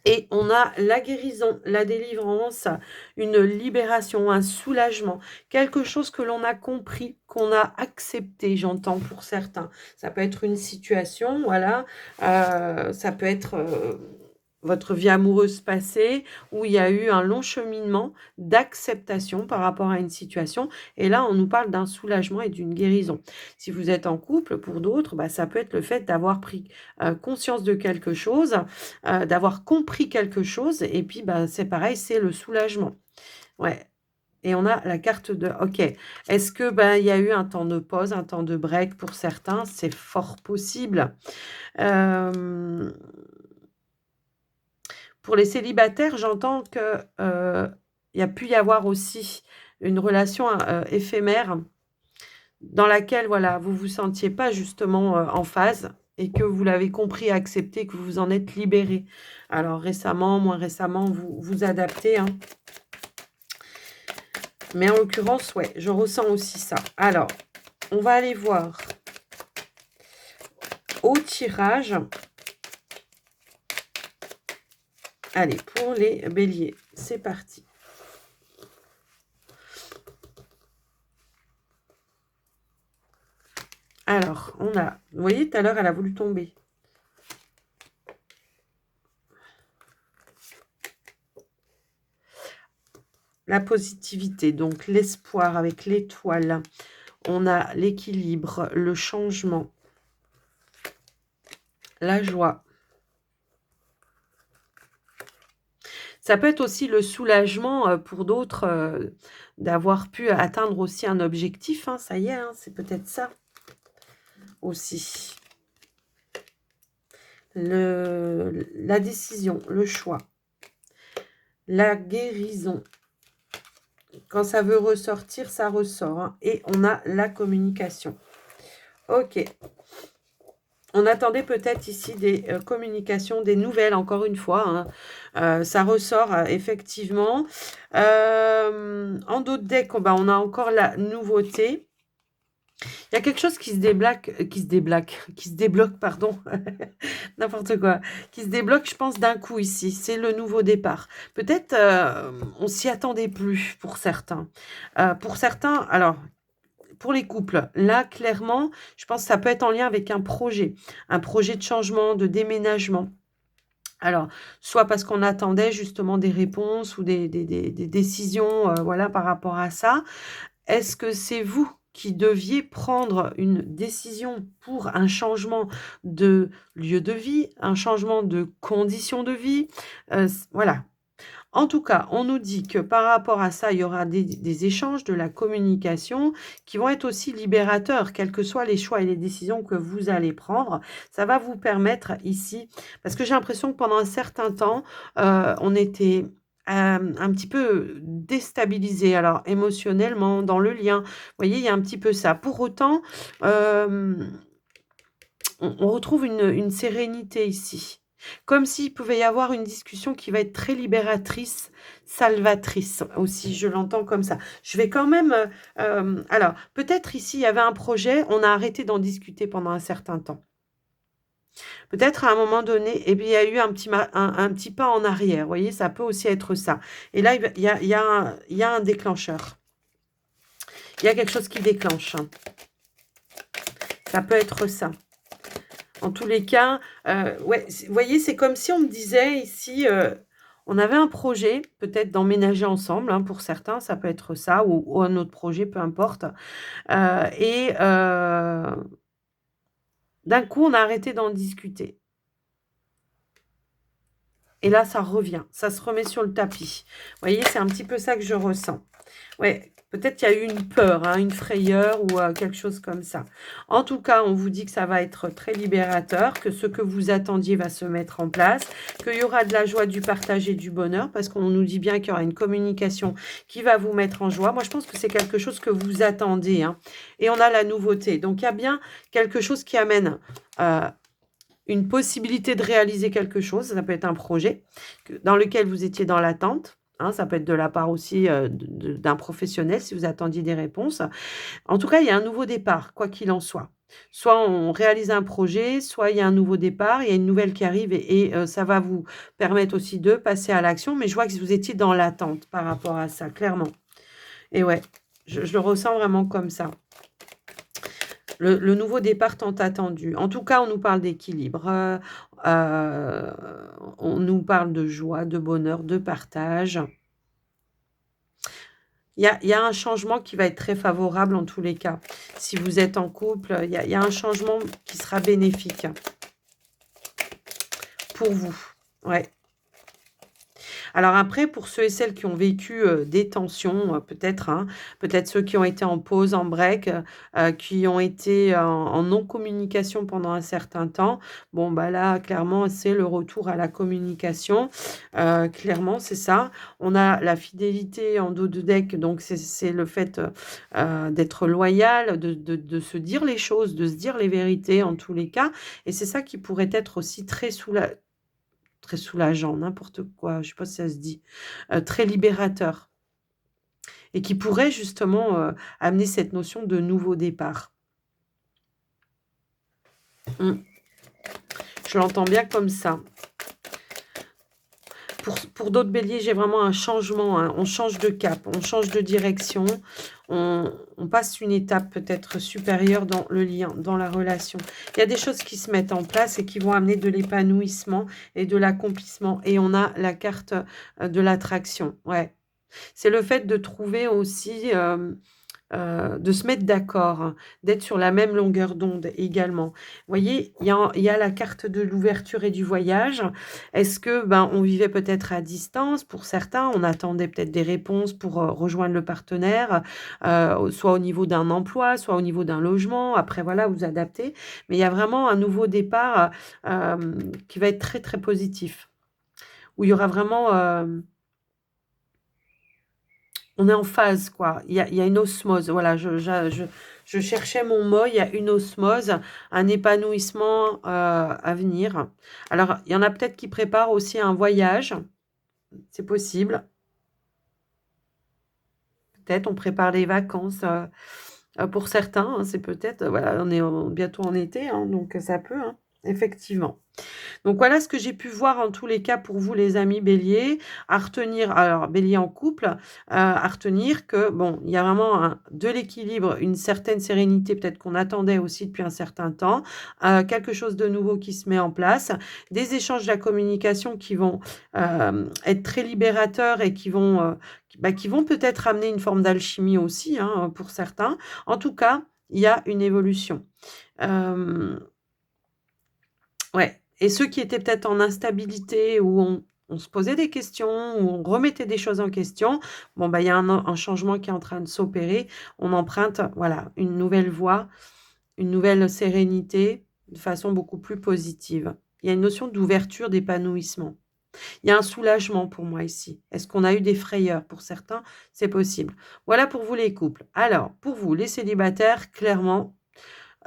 [SPEAKER 1] et on a la guérison, la délivrance, une libération, un soulagement, quelque chose que l'on a compris, qu'on a accepté, j'entends pour certains. Ça peut être une situation, voilà, ça peut être votre vie amoureuse passée, où il y a eu un long cheminement d'acceptation par rapport à une situation. Et là, on nous parle d'un soulagement et d'une guérison. Si vous êtes en couple, pour d'autres, bah, ça peut être le fait d'avoir pris conscience de quelque chose, d'avoir compris quelque chose. Et puis, bah, c'est pareil, c'est le soulagement. Ouais. Et on a la carte de... OK. Est-ce que bah, il y a eu un temps de pause, un temps de break pour certains? C'est fort possible. Pour les célibataires, j'entends que, il y a pu y avoir aussi une relation, éphémère dans laquelle, voilà, vous vous sentiez pas justement, en phase et que vous l'avez compris et accepté, que vous vous en êtes libérés. Alors récemment, moins récemment, vous vous adaptez, hein. Mais en l'occurrence, ouais, je ressens aussi ça. Alors, on va aller voir au tirage. Allez, pour les béliers, c'est parti. Alors, on a... Vous voyez, tout à l'heure, elle a voulu tomber. La positivité, donc l'espoir avec l'étoile. On a l'équilibre, le changement, la joie. Ça peut être aussi le soulagement pour d'autres d'avoir pu atteindre aussi un objectif, hein, ça y est, hein, c'est peut-être ça aussi. La décision, le choix, la guérison. Quand ça veut ressortir, ça ressort, hein. Et on a la communication. Ok. On attendait peut-être ici des communications, des nouvelles, encore une fois, hein. Ça ressort effectivement. En d'autres decks, bah, on a encore la nouveauté. Il y a quelque chose qui se débloque, pardon, n'importe quoi, qui se débloque, je pense, d'un coup ici. C'est le nouveau départ. Peut-être on s'y attendait plus pour certains. Pour certains, alors, pour les couples, là, clairement, je pense que ça peut être en lien avec un projet de changement, de déménagement. Alors, soit parce qu'on attendait justement des réponses ou des décisions, voilà, par rapport à ça. Est-ce que c'est vous qui deviez prendre une décision pour un changement de lieu de vie, un changement de conditions de vie? Voilà. En tout cas, on nous dit que par rapport à ça, il y aura des échanges, de la communication qui vont être aussi libérateurs, quels que soient les choix et les décisions que vous allez prendre. Ça va vous permettre ici, parce que j'ai l'impression que pendant un certain temps, on était un petit peu déstabilisé, alors émotionnellement, dans le lien. Vous voyez, il y a un petit peu ça. Pour autant, on retrouve une sérénité ici. Comme s'il pouvait y avoir une discussion qui va être très libératrice, salvatrice aussi, je l'entends comme ça. Je vais quand même... alors, peut-être ici, il y avait un projet, on a arrêté d'en discuter pendant un certain temps. Peut-être à un moment donné, et puis il y a eu un petit pas en arrière, vous voyez, ça peut aussi être ça. Et là, il y a un déclencheur. Il y a quelque chose qui déclenche, hein. Ça peut être ça. En tous les cas, ouais, vous voyez, c'est comme si on me disait ici, on avait un projet, peut-être d'emménager ensemble, hein, pour certains, ça peut être ça ou un autre projet, peu importe. Et d'un coup, on a arrêté d'en discuter. Et là, ça revient, ça se remet sur le tapis. Vous voyez, c'est un petit peu ça que je ressens. Ouais, peut-être qu'il y a eu une peur, hein, une frayeur ou quelque chose comme ça. En tout cas, on vous dit que ça va être très libérateur, que ce que vous attendiez va se mettre en place, qu'il y aura de la joie, du partage et du bonheur, parce qu'on nous dit bien qu'il y aura une communication qui va vous mettre en joie. Moi, je pense que c'est quelque chose que vous attendez, hein. Et on a la nouveauté. Donc, il y a bien quelque chose qui amène une possibilité de réaliser quelque chose. Ça peut être un projet dans lequel vous étiez dans l'attente. Hein, ça peut être de la part aussi d'un professionnel si vous attendiez des réponses. En tout cas, il y a un nouveau départ, quoi qu'il en soit. Soit on réalise un projet, soit il y a un nouveau départ, il y a une nouvelle qui arrive et ça va vous permettre aussi de passer à l'action. Mais je vois que vous étiez dans l'attente par rapport à ça, clairement. Et ouais, je le ressens vraiment comme ça. Le nouveau départ tant attendu. En tout cas, on nous parle d'équilibre. On nous parle de joie, de bonheur, de partage. Il y a un changement qui va être très favorable en tous les cas. Si vous êtes en couple, il y a un changement qui sera bénéfique pour vous. Ouais. Alors après, pour ceux et celles qui ont vécu des tensions, peut-être, hein, peut-être ceux qui ont été en pause, en break, qui ont été en non-communication pendant un certain temps, bon, bah là, clairement, c'est le retour à la communication. Clairement, c'est ça. On a la fidélité en dos de deck, donc c'est le fait d'être loyal, de se dire les choses, de se dire les vérités en tous les cas. Et c'est ça qui pourrait être aussi très soulageant, n'importe quoi, je sais pas si ça se dit, très libérateur et qui pourrait justement, amener cette notion de nouveau départ. Mmh. Je l'entends bien comme ça. Pour d'autres béliers, j'ai vraiment un changement, hein. On change de cap, on change de direction, on passe une étape peut-être supérieure dans le lien, dans la relation. Il y a des choses qui se mettent en place et qui vont amener de l'épanouissement et de l'accomplissement. Et on a la carte de l'attraction. Ouais. C'est le fait de trouver aussi, de se mettre d'accord, hein, d'être sur la même longueur d'onde également. Vous voyez, il y a la carte de l'ouverture et du voyage. Est-ce que, ben, on vivait peut-être à distance pour certains, on attendait peut-être des réponses pour, rejoindre le partenaire, soit au niveau d'un emploi, soit au niveau d'un logement. Après voilà, vous adaptez. Mais il y a vraiment un nouveau départ, qui va être très, très positif. Où il y aura vraiment, on est en phase, quoi. Il y a une osmose. Voilà, je cherchais mon mot. Il y a une osmose, un épanouissement à venir. Alors, il y en a peut-être qui préparent aussi un voyage. C'est possible. Peut-être on prépare les vacances pour certains. Hein, c'est peut-être, voilà, on est bientôt en été, hein, donc ça peut, hein, effectivement. Donc voilà ce que j'ai pu voir en tous les cas pour vous les amis bélier, à retenir alors bélier en couple, à retenir que bon, il y a vraiment de l'équilibre, une certaine sérénité peut-être qu'on attendait aussi depuis un certain temps, quelque chose de nouveau qui se met en place, des échanges de la communication qui vont, être très libérateurs et qui vont peut-être amener une forme d'alchimie aussi, hein, pour certains. En tout cas, il y a une évolution. Hem Ouais, et ceux qui étaient peut-être en instabilité, où on se posait des questions, où on remettait des choses en question, bon, bah, il y a un changement qui est en train de s'opérer. On emprunte, voilà, une nouvelle voie, une nouvelle sérénité, de façon beaucoup plus positive. Il y a une notion d'ouverture, d'épanouissement. Il y a un soulagement pour moi ici. Est-ce qu'on a eu des frayeurs? Pour certains, c'est possible. Voilà pour vous les couples. Alors, pour vous les célibataires, clairement,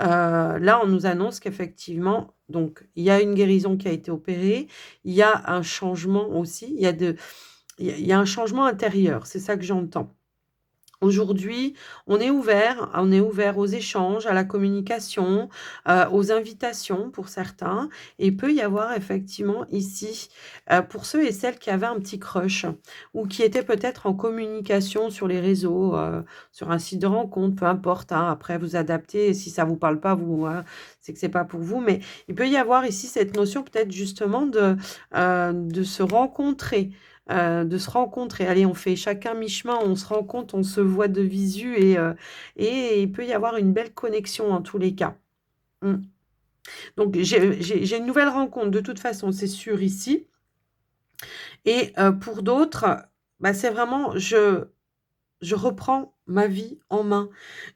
[SPEAKER 1] là, on nous annonce qu'effectivement, donc il y a une guérison qui a été opérée, il y a un changement aussi, il y a un changement intérieur, c'est ça que j'entends. Aujourd'hui, on est ouvert aux échanges, à la communication, aux invitations pour certains et il peut y avoir effectivement ici, pour ceux et celles qui avaient un petit crush ou qui étaient peut-être en communication sur les réseaux, sur un site de rencontre, peu importe, hein, après vous adaptez et si ça vous parle pas, vous, hein, c'est que c'est pas pour vous, mais il peut y avoir ici cette notion peut-être justement de se rencontrer, de se rencontrer. Allez, on fait chacun mi-chemin, on se rencontre, on se voit de visu et il peut y avoir une belle connexion en tous les cas. Mmh. Donc j'ai une nouvelle rencontre de toute façon, c'est sûr ici. Et pour d'autres, bah, c'est vraiment je reprends ma vie en main.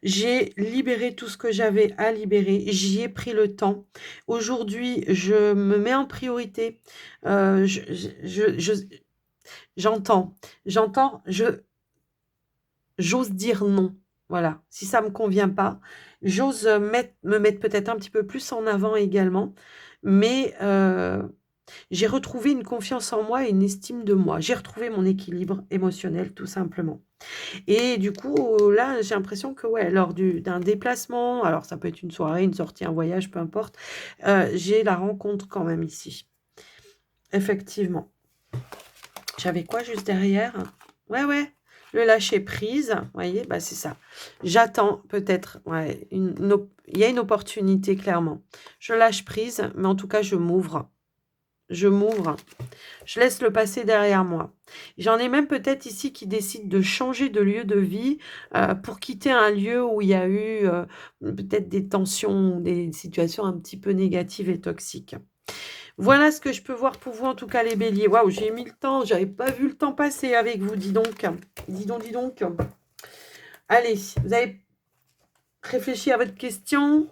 [SPEAKER 1] J'ai libéré tout ce que j'avais à libérer, j'y ai pris le temps. Aujourd'hui, je me mets en priorité, je j'entends, j'ose dire non. Voilà, si ça me convient pas, j'ose, me mettre peut-être un petit peu plus en avant également, mais j'ai retrouvé une confiance en moi et une estime de moi. J'ai retrouvé mon équilibre émotionnel tout simplement. Et du coup, là, j'ai l'impression que ouais, lors d'un déplacement, alors ça peut être une soirée, une sortie, un voyage, peu importe, j'ai la rencontre quand même ici. Effectivement. J'avais quoi juste derrière? Ouais, ouais, le lâcher prise, vous voyez? Bah, c'est ça. J'attends peut-être, ouais, il y a une opportunité clairement. Je lâche prise, mais en tout cas, je m'ouvre. Je m'ouvre. Je laisse le passé derrière moi. J'en ai même peut-être ici qui décident de changer de lieu de vie, pour quitter un lieu où il y a eu, peut-être des tensions ou des situations un petit peu négatives et toxiques. Voilà ce que je peux voir pour vous, en tout cas les béliers. Waouh, j'ai mis le temps, j'avais pas vu le temps passer avec vous, dis donc. Dis donc, dis donc. Allez, vous avez réfléchi à votre question?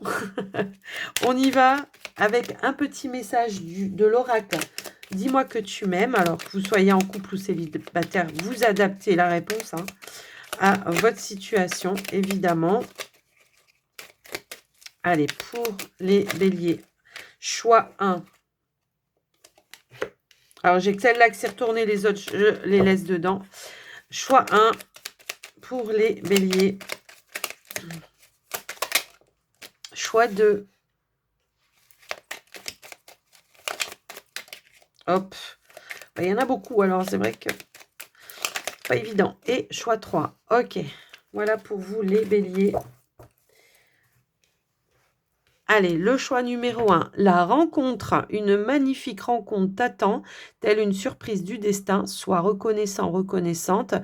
[SPEAKER 1] On y va avec un petit message de l'oracle. Dis-moi que tu m'aimes. Alors que vous soyez en couple ou célibataire, vous adaptez la réponse à votre situation, évidemment. Allez, pour les béliers, choix 1. Alors, j'ai que celle-là qui s'est retournée, les autres, je les laisse dedans. Choix 1 pour les béliers. Choix 2. Hop. Il y en a beaucoup, alors c'est vrai que pas évident. Et choix 3. Ok. Voilà pour vous, les béliers. Allez, le choix numéro 1. La rencontre. Une magnifique rencontre t'attend, telle une surprise du destin. Sois reconnaissant, reconnaissante,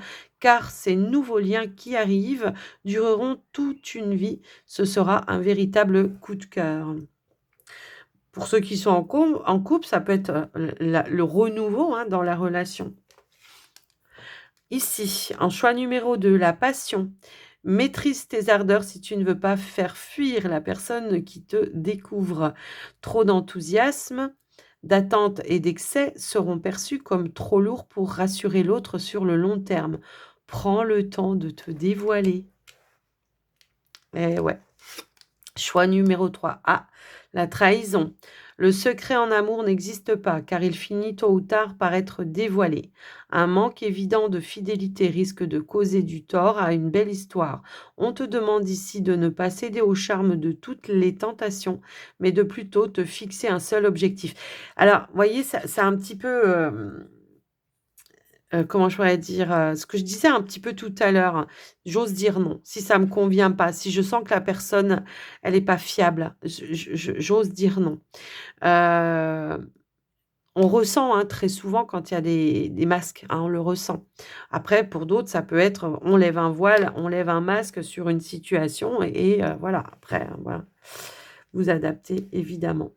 [SPEAKER 1] car ces nouveaux liens qui arrivent dureront toute une vie. Ce sera un véritable coup de cœur. Pour ceux qui sont en couple, ça peut être le renouveau dans la relation. Ici, en choix numéro 2, la passion. Maîtrise tes ardeurs si tu ne veux pas faire fuir la personne qui te découvre. Trop d'enthousiasme, d'attente et d'excès seront perçus comme trop lourds pour rassurer l'autre sur le long terme. Prends le temps de te dévoiler. Eh ouais. Choix numéro 3. Ah, la trahison. Le secret en amour n'existe pas, car il finit tôt ou tard par être dévoilé. Un manque évident de fidélité risque de causer du tort à une belle histoire. On te demande ici de ne pas céder au charme de toutes les tentations, mais de plutôt te fixer un seul objectif. Alors, vous voyez, c'est un petit peu... comment je pourrais dire? Ce que je disais un petit peu tout à l'heure, j'ose dire non. Si ça me convient pas, si je sens que la personne, elle est pas fiable, j'ose dire non. Heu, on ressent, très souvent quand il y a des masques, on le ressent. Après pour d'autres, ça peut être, on lève un voile, on lève un masque sur une situation et voilà. Après, voilà, vous adaptez évidemment.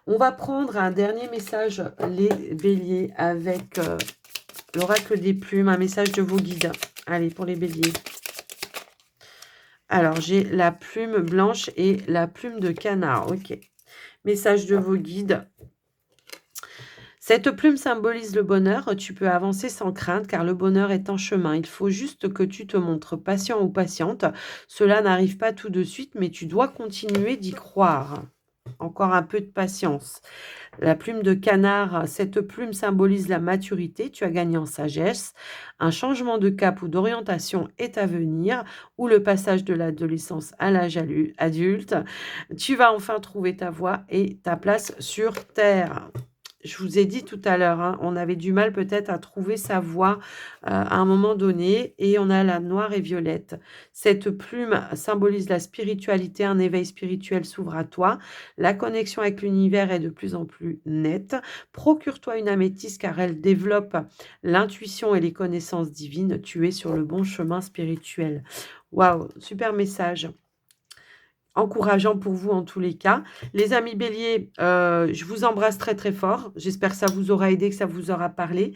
[SPEAKER 1] On va prendre un dernier message, les béliers, avec, l'oracle des plumes, un message de vos guides. Allez, pour les béliers. Alors, j'ai la plume blanche et la plume de canard. Ok. Message de vos guides. Cette plume symbolise le bonheur. Tu peux avancer sans crainte car le bonheur est en chemin. Il faut juste que tu te montres patient ou patiente. Cela n'arrive pas tout de suite, mais tu dois continuer d'y croire. Encore un peu de patience. La plume de canard, cette plume symbolise la maturité, tu as gagné en sagesse. Un changement de cap ou d'orientation est à venir, ou le passage de l'adolescence à l'âge adulte. Tu vas enfin trouver ta voie et ta place sur Terre. Je vous ai dit tout à l'heure, on avait du mal peut-être à trouver sa voie à un moment donné, et on a la noire et violette. Cette plume symbolise la spiritualité, un éveil spirituel s'ouvre à toi. La connexion avec l'univers est de plus en plus nette. Procure-toi une améthyste car elle développe l'intuition et les connaissances divines. Tu es sur le bon chemin spirituel. Waouh, super message. encourageant pour vous en tous les cas. Les amis béliers, je vous embrasse très, très fort. J'espère que ça vous aura aidé, que ça vous aura parlé.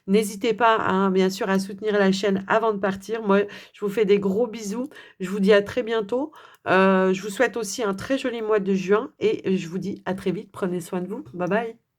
[SPEAKER 1] N'hésitez pas, hein, bien sûr, à soutenir la chaîne avant de partir. Moi, je vous fais des gros bisous. Je vous dis à très bientôt. Je vous souhaite aussi un très joli mois de juin et je vous dis à très vite. Prenez soin de vous. Bye bye.